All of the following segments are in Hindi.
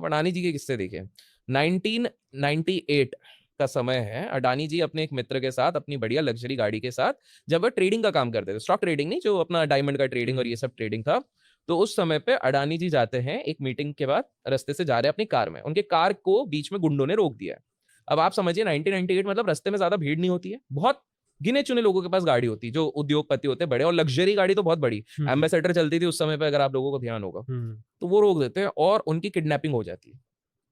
अब अडानी जी के किस्से देखिए। 1998 का समय है। अडानी जी अपने एक मित्र के साथ अपनी बढ़िया लग्जरी गाड़ी के साथ, जब वह ट्रेडिंग का काम करते थे, स्टॉक ट्रेडिंग नहीं, जो अपना डायमंड का ट्रेडिंग और ये सब ट्रेडिंग था, तो उस समय पे अडानी जी जाते हैं एक मीटिंग के बाद, रास्ते से जा रहे हैं अपनी कार में, उनके कार को बीच में गुंडों ने रोक दिया है। अब आप समझिए 1998 मतलब रास्ते में ज्यादा भीड़ नहीं होती है, बहुत गिने चुने लोगों के पास गाड़ी होती है, जो उद्योगपति होते हैं बड़े, और लग्जरी गाड़ी तो बहुत बड़ी एम्बेसडर चलती थी उस समय पे, अगर आप लोगों को ध्यान होगा। तो वो रोक देते हैं और उनकी किडनैपिंग हो जाती है।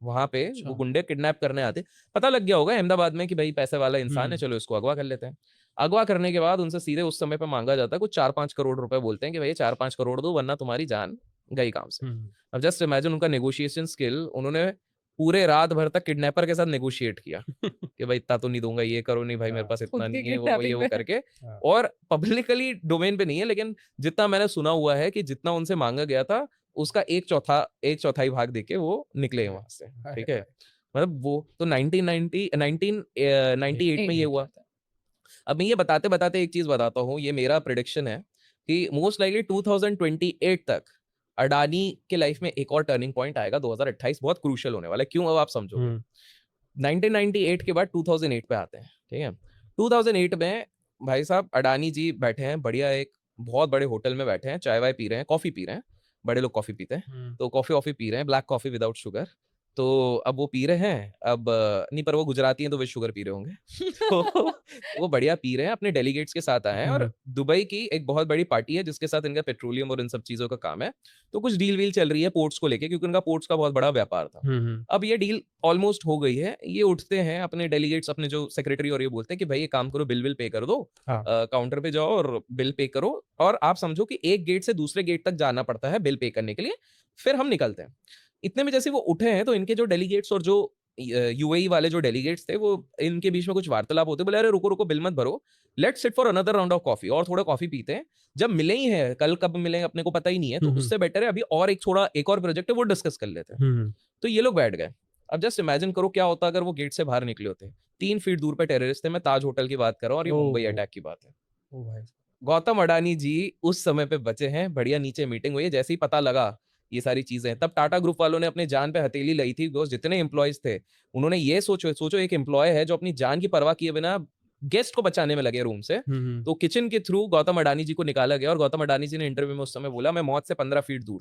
वहां पे वो अच्छा। गुंडे किडनैप करने आते, पता लग गया होगा अहमदाबाद में कि भाई पैसे वाला इंसान है, चलो इसको अगवा कर लेते हैं। अगवा करने के बाद उनसे सीधे उस समय पे मांगा जाता है कुछ 4-5 करोड़ रुपए, बोलते हैं कि भाई 4-5 करोड़ दो वरना तुम्हारी जान गई काम से। अब जस्ट इमेजिन उनका नेगोशिएशन स्किल, उन्होंने पूरे रात भर तक किडनैपर के साथ नेगोशिएट किया कि भाई इतना तो नहीं दूंगा, ये करो नहीं भाई, मेरे पास इतना खुद की नहीं है, वो ये किडनैपिंग वो में। करके। हाँ। और पब्लिकली डोमेन पे नहीं है, लेकिन जितना मैंने सुना हुआ है कि जितना उनसे मांगा गया था, उसका एक चौथाई भाग देके वो निकले वहां से। ठीक है, मतलब वो तो 1998 में ये हुआ। अब मैं ये बताते बताते एक चीज बताता हूँ, ये मेरा प्रिडिक्शन है कि मोस्ट लाइकली 2028 तक अडानी के लाइफ में एक और टर्निंग पॉइंट आएगा। 2028 बहुत क्रूशियल होने वाला है, क्यों अब आप समझोगे। 1998 के बाद 2008 पे आते हैं। ठीक है, 2008 में भाई साहब अडानी जी बैठे हैं बढ़िया, एक बहुत बड़े होटल में बैठे हैं, चाय वाय पी रहे हैं, कॉफी पी रहे हैं, बड़े लोग कॉफी पीते हैं, तो कॉफी वॉफी पी रहे हैं, ब्लैक कॉफी विदाउट शुगर। तो अब वो पी रहे हैं, अब नहीं, पर वो गुजराती हैं तो वे शुगर पी रहे होंगे तो वो बढ़िया पी रहे हैं, अपने डेलीगेट्स के साथ आए हैं, और दुबई की एक बहुत बड़ी पार्टी है जिसके साथ इनका पेट्रोलियम और इन सब चीजों का काम है। तो कुछ डील वील चल रही है पोर्ट्स को लेके, क्योंकि उनका पोर्ट्स का बहुत बड़ा व्यापार था। अब ये डील ऑलमोस्ट हो गई है, ये उठते हैं अपने डेलीगेट्स, अपने जो सेक्रेटरी, और ये बोलते हैं कि भाई ये काम करो, बिल पे कर दो, हाँ। काउंटर पे जाओ और बिल पे करो। और आप समझो कि एक गेट से दूसरे गेट तक जाना पड़ता है बिल पे करने के लिए, फिर हम निकलते हैं। इतने में जैसे वो उठे हैं, तो इनके जो डेलीगेट्स और जो यूएई वाले जो डेलीगेट्स थे, वो इनके बीच में कुछ वार्तालाप होते, बोले अरे रुको रुको, बिल मत भरो, let's sit for another round of coffee, और थोड़ा कॉफी पीते हैं। जब मिले ही हैं, कल कब मिले अपने को पता ही नहीं है, तो उससे बेटर है अभी और एक और प्रोजेक्ट है वो डिस्कस कर लेते हैं। तो ये लोग बैठ गए। अब जस्ट इमेजिन करो क्या होता अगर वो गेट से बाहर निकले होते। 3 फीट दूर पे टेररिस्ट थे, मैं ताज होटल की बात कर रहा हूँ, और ये मुंबई अटैक की बात है। ओ भाई। गौतम अडानी जी उस समय पे बचे हैं, बढ़िया नीचे मीटिंग हुई है, जैसे ही पता लगा ये सारी चीजें, तब टाटा ग्रुप वालों ने अपने जान पे हथेली लाई थी, बिकॉज जितने एम्प्लॉयज थे, उन्होंने ये सोचो एक एम्प्लॉय है जो अपनी जान की परवाह किए बिना गेस्ट को बचाने में लगे रूम से। तो किचन के थ्रू गौतम अडानी जी को निकाला गया, और गौतम अडानी जी ने इंटरव्यू में उस समय बोला मैं मौत से 15 फीट दूर